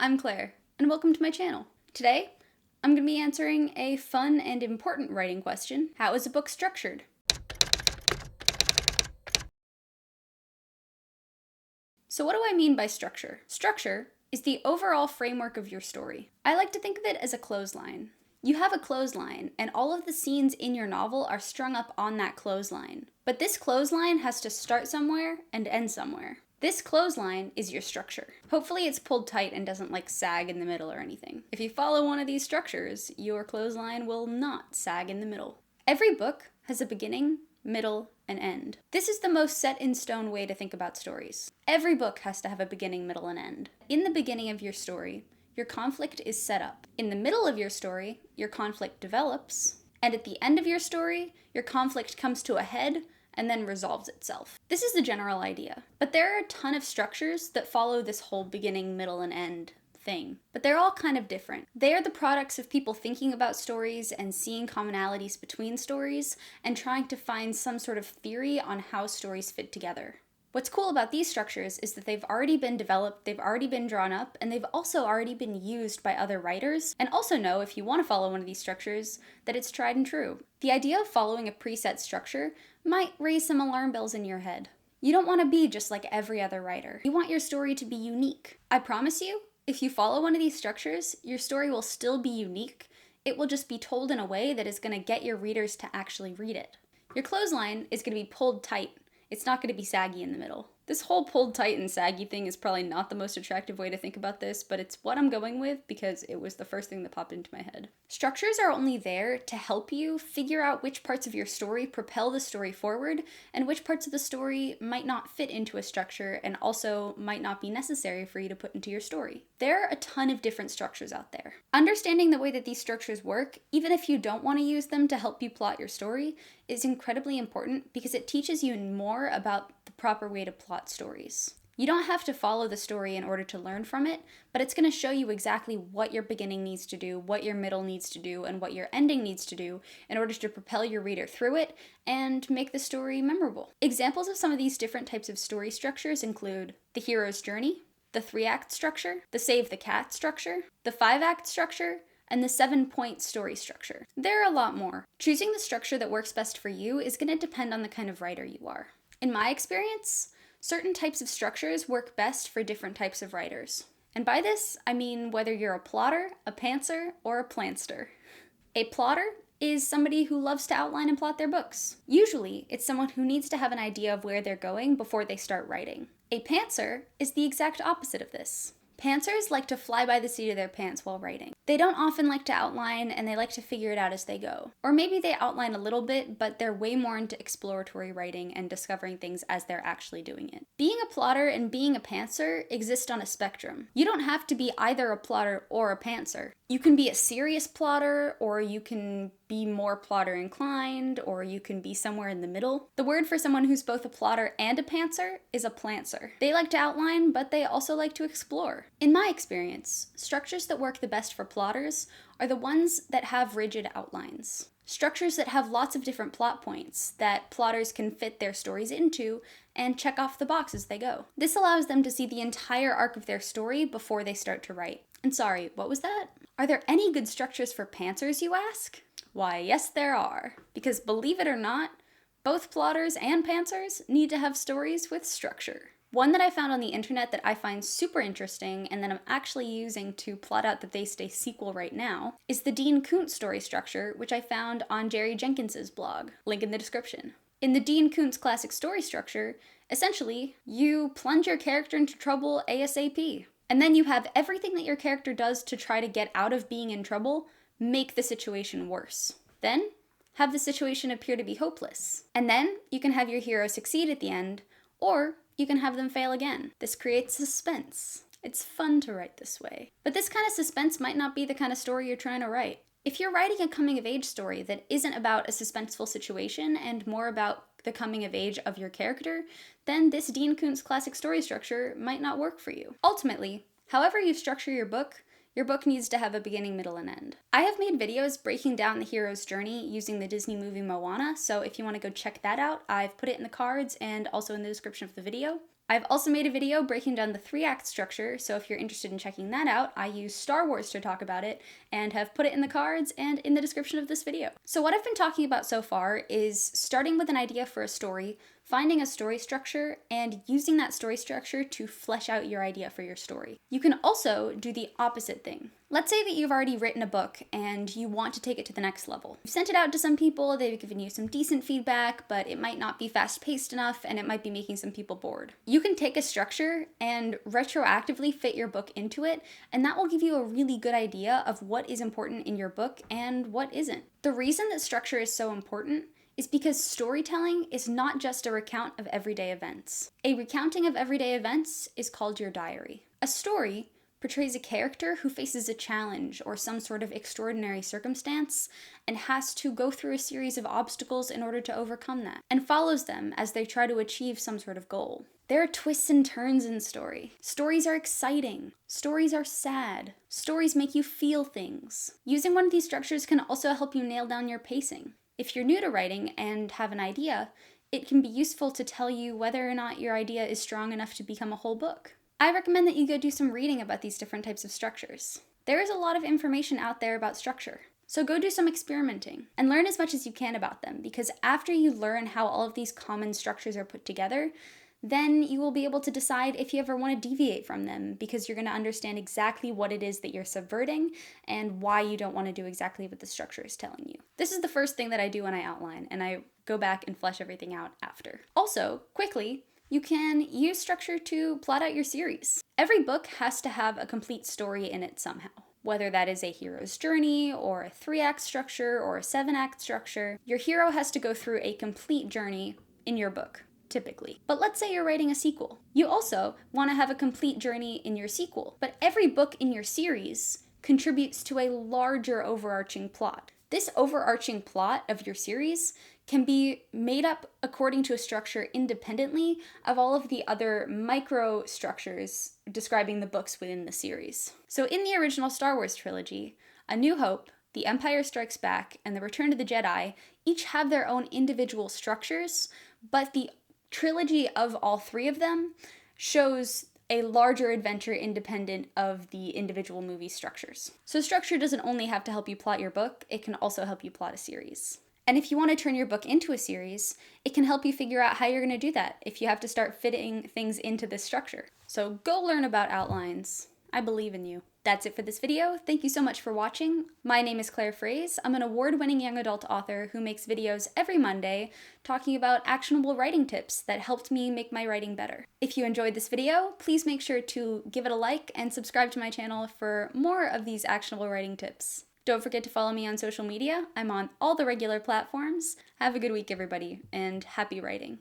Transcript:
I'm Claire, and welcome to my channel. Today, I'm going to be answering a fun and important writing question. How is a book structured? So what do I mean by structure? Structure is the overall framework of your story. I like to think of it as a clothesline. You have a clothesline, and all of the scenes in your novel are strung up on that clothesline. But this clothesline has to start somewhere and end somewhere. This clothesline is your structure. Hopefully it's pulled tight and doesn't sag in the middle or anything. If you follow one of these structures, your clothesline will not sag in the middle. Every book has a beginning, middle, and end. This is the most set in stone way to think about stories. Every book has to have a beginning, middle, and end. In the beginning of your story, your conflict is set up. In the middle of your story, your conflict develops. And at the end of your story, your conflict comes to a head and then resolves itself. This is the general idea. But there are a ton of structures that follow this whole beginning, middle, and end thing. But they're all kind of different. They are the products of people thinking about stories and seeing commonalities between stories and trying to find some sort of theory on how stories fit together. What's cool about these structures is that they've already been developed, they've already been drawn up, and they've also already been used by other writers, and also know, if you want to follow one of these structures, that it's tried and true. The idea of following a preset structure might raise some alarm bells in your head. You don't want to be just like every other writer. You want your story to be unique. I promise you, if you follow one of these structures, your story will still be unique. It will just be told in a way that is going to get your readers to actually read it. Your clothesline is going to be pulled tight. It's not going to be saggy in the middle. This whole pulled tight and saggy thing is probably not the most attractive way to think about this, but it's what I'm going with because it was the first thing that popped into my head. Structures are only there to help you figure out which parts of your story propel the story forward and which parts of the story might not fit into a structure and also might not be necessary for you to put into your story. There are a ton of different structures out there. Understanding the way that these structures work, even if you don't want to use them to help you plot your story, is incredibly important because it teaches you more about the proper way to plot stories. You don't have to follow the story in order to learn from it, but it's going to show you exactly what your beginning needs to do, what your middle needs to do, and what your ending needs to do in order to propel your reader through it and make the story memorable. Examples of some of these different types of story structures include the hero's journey, the 3-act structure, the save the cat structure, the 5-act structure, and the 7-point story structure. There are a lot more. Choosing the structure that works best for you is going to depend on the kind of writer you are. In my experience, certain types of structures work best for different types of writers. And by this, I mean whether you're a plotter, a pantser, or a plantster. A plotter is somebody who loves to outline and plot their books. Usually, it's someone who needs to have an idea of where they're going before they start writing. A pantser is the exact opposite of this. Pantsers like to fly by the seat of their pants while writing. They don't often like to outline, and they like to figure it out as they go. Or maybe they outline a little bit, but they're way more into exploratory writing and discovering things as they're actually doing it. Being a plotter and being a pantser exist on a spectrum. You don't have to be either a plotter or a pantser. You can be a serious plotter, or you can be more plotter inclined, or you can be somewhere in the middle. The word for someone who's both a plotter and a pantser is a plantser. They like to outline, but they also like to explore. In my experience, structures that work the best for plotters are the ones that have rigid outlines. Structures that have lots of different plot points that plotters can fit their stories into and check off the box as they go. This allows them to see the entire arc of their story before they start to write. And sorry, what was that? Are there any good structures for pantsers, you ask? Why, yes there are. Because believe it or not, both plotters and pantsers need to have stories with structure. One that I found on the internet that I find super interesting and that I'm actually using to plot out the They Stay sequel right now is the Koontz story structure, which I found on Jerry Jenkins's blog. Link in the description. In the Koontz classic story structure, essentially, you plunge your character into trouble ASAP. And then you have everything that your character does to try to get out of being in trouble make the situation worse. Then, have the situation appear to be hopeless. And then, you can have your hero succeed at the end, or you can have them fail again. This creates suspense. It's fun to write this way. But this kind of suspense might not be the kind of story you're trying to write. If you're writing a coming-of-age story that isn't about a suspenseful situation and more about the coming of age of your character, then this Koontz classic story structure might not work for you. Ultimately, however you structure your book needs to have a beginning, middle, and end. I have made videos breaking down the hero's journey using the Disney movie Moana, so if you want to go check that out, I've put it in the cards and also in the description of the video. I've also made a video breaking down the 3-act structure, so if you're interested in checking that out, I use Star Wars to talk about it and have put it in the cards and in the description of this video. So what I've been talking about so far is starting with an idea for a story, finding a story structure, and using that story structure to flesh out your idea for your story. You can also do the opposite thing. Let's say that you've already written a book and you want to take it to the next level. You've sent it out to some people, they've given you some decent feedback, but it might not be fast-paced enough and it might be making some people bored. You can take a structure and retroactively fit your book into it, and that will give you a really good idea of what is important in your book and what isn't. The reason that structure is so important is because storytelling is not just a recount of everyday events. A recounting of everyday events is called your diary. A story portrays a character who faces a challenge or some sort of extraordinary circumstance and has to go through a series of obstacles in order to overcome that, and follows them as they try to achieve some sort of goal. There are twists and turns in story. Stories are exciting. Stories are sad. Stories make you feel things. Using one of these structures can also help you nail down your pacing. If you're new to writing and have an idea, it can be useful to tell you whether or not your idea is strong enough to become a whole book. I recommend that you go do some reading about these different types of structures. There is a lot of information out there about structure, so go do some experimenting and learn as much as you can about them, because after you learn how all of these common structures are put together, then you will be able to decide if you ever want to deviate from them, because you're going to understand exactly what it is that you're subverting and why you don't want to do exactly what the structure is telling you. This is the first thing that I do when I outline, and I go back and flesh everything out after. Also, quickly, you can use structure to plot out your series. Every book has to have a complete story in it somehow. Whether that is a hero's journey, or a 3-act structure, or a 7-act structure, your hero has to go through a complete journey in your book, typically. But let's say you're writing a sequel. You also want to have a complete journey in your sequel, but every book in your series contributes to a larger overarching plot. This overarching plot of your series can be made up according to a structure independently of all of the other micro structures describing the books within the series. So in the original Star Wars trilogy, A New Hope, The Empire Strikes Back, and The Return of the Jedi each have their own individual structures, but the trilogy of all 3 of them shows a larger adventure independent of the individual movie structures. So structure doesn't only have to help you plot your book, it can also help you plot a series. And if you want to turn your book into a series, it can help you figure out how you're going to do that if you have to start fitting things into this structure. So go learn about outlines. I believe in you. That's it for this video. Thank you so much for watching. My name is Claire Fraze. I'm an award-winning young adult author who makes videos every Monday talking about actionable writing tips that helped me make my writing better. If you enjoyed this video, please make sure to give it a like and subscribe to my channel for more of these actionable writing tips. Don't forget to follow me on social media. I'm on all the regular platforms. Have a good week, everybody, and happy writing.